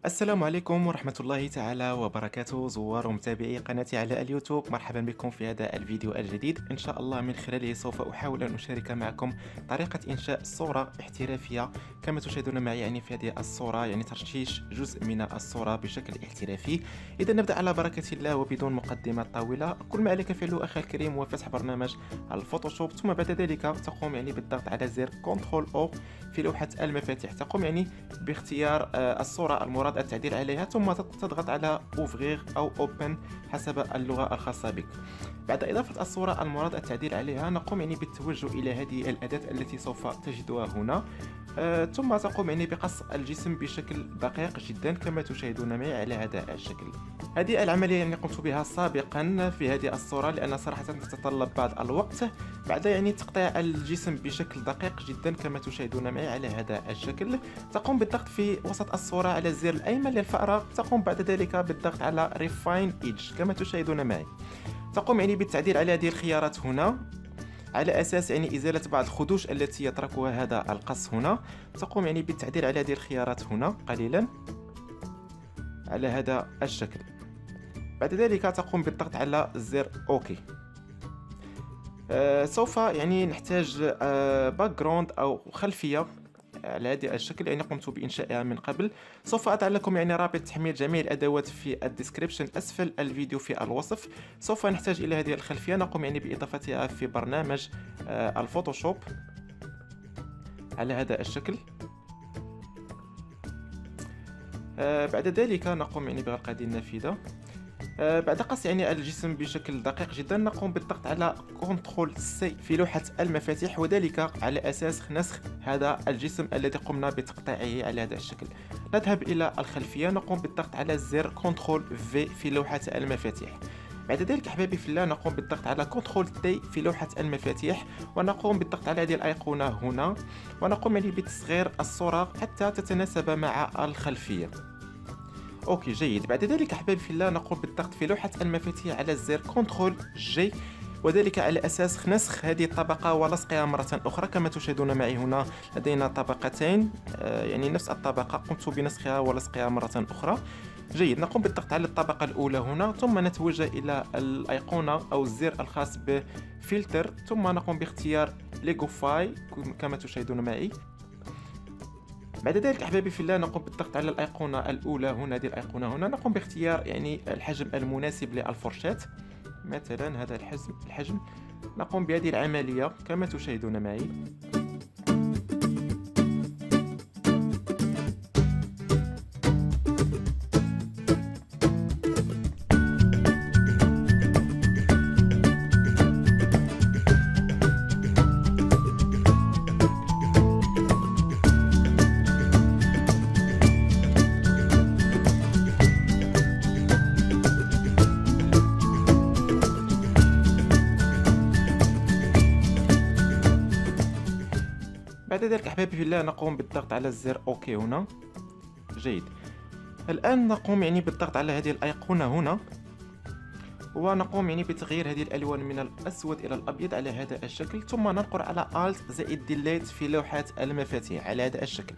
السلام عليكم ورحمة الله تعالى وبركاته زوار ومتابعي قناتي على اليوتيوب. مرحبا بكم في هذا الفيديو الجديد. إن شاء الله من خلاله سوف أحاول أن أشارك معكم طريقة إنشاء صورة احترافية. كما تشاهدون معي في هذه الصورة ترشيش جزء من الصورة بشكل احترافي. إذا نبدأ على بركة الله وبدون مقدمة طويلة. كل ما عليك فعله أخي الكريم هو فتح برنامج الفوتوشوب، ثم بعد ذلك تقوم بالضغط على زر كنترول أو في لوحة المفاتيح. تقوم باختيار الصورة المراد التعديل عليها، ثم تضغط على اوفغير او اوبن حسب اللغة الخاصة بك. بعد إضافة الصورة المراد التعديل عليها نقوم بالتوجه إلى هذه الأداة التي سوف تجدها هنا. ثم تقوم بقص الجسم بشكل دقيق جدا كما تشاهدون معي على هذا الشكل. هذه العملية قمت بها سابقا في هذه الصورة، لأن صراحة تتطلب بعض الوقت. بعد تقطيع الجسم بشكل دقيق جدا كما تشاهدون معي على هذا الشكل، تقوم بالضغط في وسط الصورة على الزر الأيمن للفأرة. تقوم بعد ذلك بالضغط على Refine Edge كما تشاهدون معي. تقوم بالتعديل على هذه الخيارات هنا على أساس إزالة بعض الخدوش التي يتركها هذا القص هنا. تقوم بالتعديل على هذه الخيارات هنا قليلا على هذا الشكل. بعد ذلك تقوم بالضغط على زر اوكي. سوف نحتاج باك جراوند او خلفيه على هذا الشكل، قمت بإنشائها من قبل. سوف أضع لكم رابط تحميل جميع الأدوات في الديسكريبشن أسفل الفيديو في الوصف. سوف نحتاج إلى هذه الخلفية، نقوم بإضافتها في برنامج الفوتوشوب على هذا الشكل. بعد ذلك نقوم بغلق هذه النافذة. بعد قص الجسم بشكل دقيق جدا نقوم بالضغط على كنترول سي في لوحة المفاتيح، وذلك على أساس نسخ هذا الجسم الذي قمنا بتقطيعه على هذا الشكل. نذهب إلى الخلفية، نقوم بالضغط على زر كنترول في في لوحة المفاتيح. بعد ذلك أحبابي في الله نقوم بالضغط على كنترول تي في لوحة المفاتيح، ونقوم بالضغط على هذه الأيقونة هنا، ونقوم بتصغير الصورة حتى تتناسب مع الخلفية. اوكي جيد. بعد ذلك احبابي في الله نقوم بالضغط في لوحة المفاتيح على زر كنترول جي، وذلك على اساس نسخ هذه الطبقة ولصقها مرة اخرى. كما تشاهدون معي هنا لدينا طبقتين، نفس الطبقة قمت بنسخها ولصقها مرة اخرى. جيد. نقوم بالضغط على الطبقة الاولى هنا، ثم نتوجه الى الايقونة او الزر الخاص بفلتر، ثم نقوم باختيار ليغوفاي كما تشاهدون معي. بعد ذلك احبابي في الله نقوم بالضغط على الايقونه الاولى هنا، هذه الايقونه هنا. نقوم باختيار الحجم المناسب للفرشاة، مثلا هذا الحجم. نقوم بهذه العمليه كما تشاهدون معي. بعد ذلك احبابي في الله نقوم بالضغط على الزر اوكي هنا. جيد. الان نقوم بالضغط على هذه الايقونه هنا، ونقوم بتغيير هذه الالوان من الاسود الى الابيض على هذا الشكل، ثم ننقر على الت زائد ديليت في لوحة المفاتيح على هذا الشكل.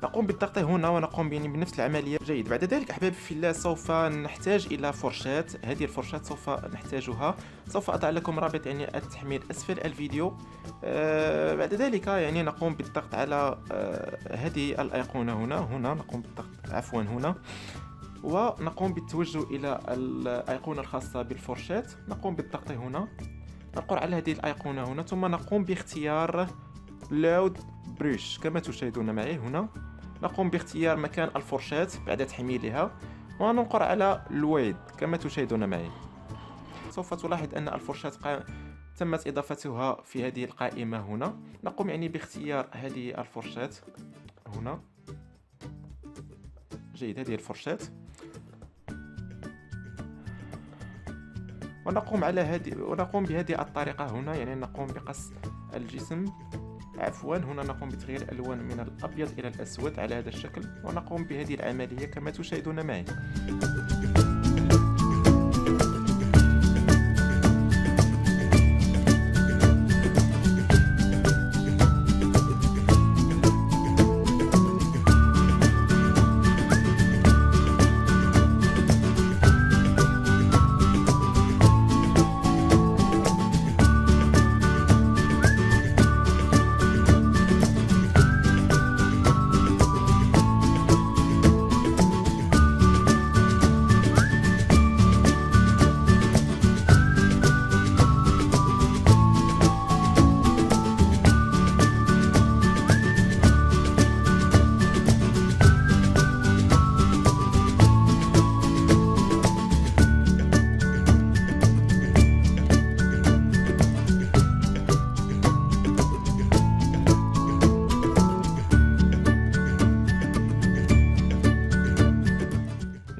نقوم بالضغط هنا ونقوم بنفس العملية. جيد. بعد ذلك أحبابي في الله سوف نحتاج إلى فرشاة. هذه الفرشاة سوف نحتاجها. سوف أضع لكم رابط التحميل أسفل الفيديو. بعد ذلك نقوم بالضغط على هذه الأيقونة هنا نقوم بالضغط هنا، ونقوم بالتوجه إلى الأيقونة الخاصة بالفرشاة. نقوم بالضغط هنا، نقر على هذه الأيقونة هنا، ثم نقوم باختيار لود بريش كما تشاهدون معي هنا. نقوم باختيار مكان الفرشاة بعد تحميلها، وننقر على الويد كما تشاهدون معي. سوف تلاحظ أن الفرشاة تمت إضافتها في هذه القائمة هنا. نقوم باختيار هذه الفرشاة هنا. جيد. هذه الفرشاة، ونقوم بهذه الطريقة هنا، نقوم بقص الجسم. هنا نقوم بتغيير الألوان من الأبيض إلى الأسود على هذا الشكل، ونقوم بهذه العملية كما تشاهدون معي.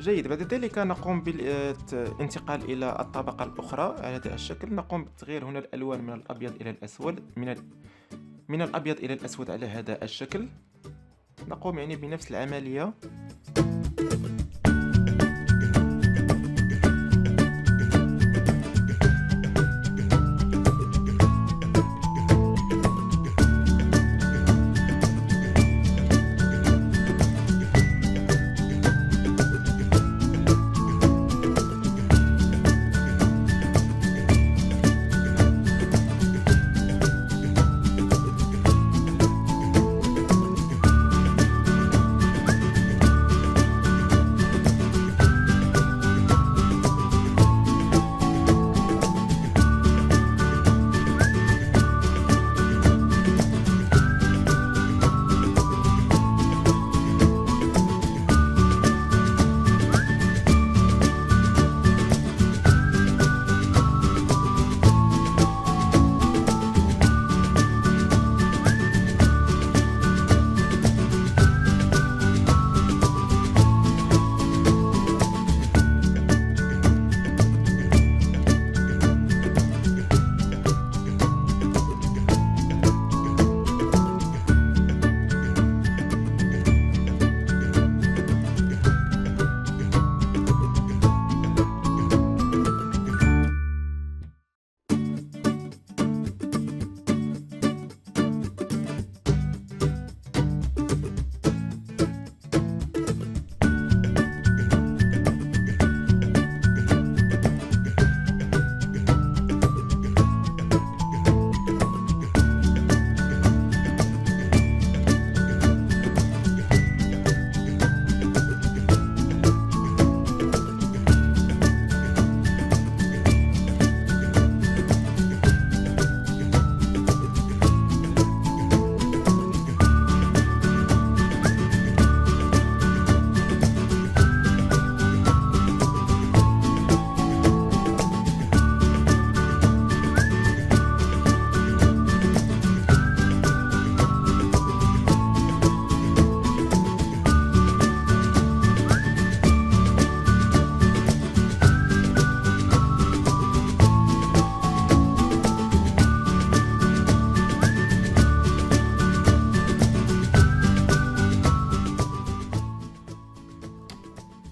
جيد. بعد ذلك نقوم بالانتقال إلى الطبقة الأخرى على هذا الشكل. نقوم بتغيير هنا الألوان من الأبيض إلى الأسود، من الأبيض إلى الأسود على هذا الشكل. نقوم يعني بنفس العملية.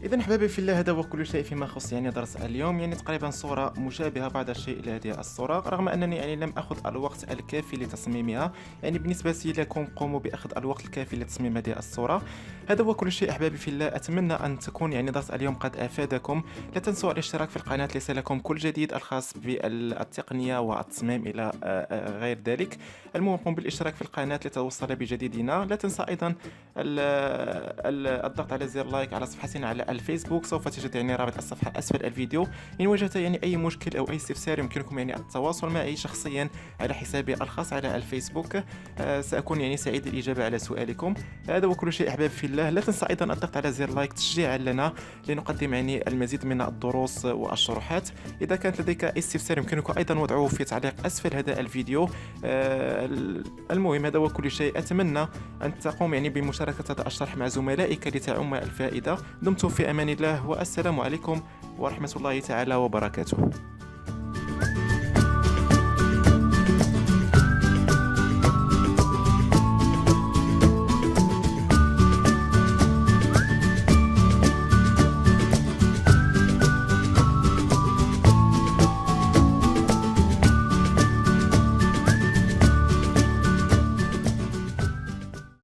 إذا أحبابي في الله، هذا هو كل شيء فيما يخص يعني درس اليوم. يعني تقريبا صورة مشابهة بعض الشيء لهذه الصورة، رغم أنني يعني لم أخذ الوقت الكافي لتصميمها. يعني بالنسبة لكم قوموا بأخذ الوقت الكافي لتصميم هذه الصورة. هذا هو كل شيء أحبابي في الله. أتمنى أن تكون يعني درس اليوم قد أفادكم. لا تنسوا الاشتراك في القناة ليصلكم كل جديد الخاص بالتقنية والتصميم إلى غير ذلك. المهم قم بالاشتراك في القناة لتوصل بجديدنا. لا تنسى أيضا الضغط على زر لايك على صفحتنا على الفيسبوك. سوف تجد يعني رابط الصفحة أسفل الفيديو. إن واجهت يعني أي مشكل أو أي استفسار يمكنكم يعني التواصل معي شخصيا على حسابي الخاص على الفيسبوك. سأكون يعني سعيد الإجابة على سؤالكم. هذا هو كل شيء أحباب في الله. لا تنسى أيضا الضغط على زر لايك تشجيعا لنا لنقدم يعني المزيد من الدروس والشروحات. إذا كانت لديك أي استفسار يمكنك أيضا وضعه في تعليق أسفل هذا الفيديو. المهم هذا هو كل شيء. أتمنى أن تقوم يعني بمشاركة هذا الشرح مع زملائك لتعم الفائدة. دمتم في أمان الله، والسلام عليكم ورحمة الله تعالى وبركاته.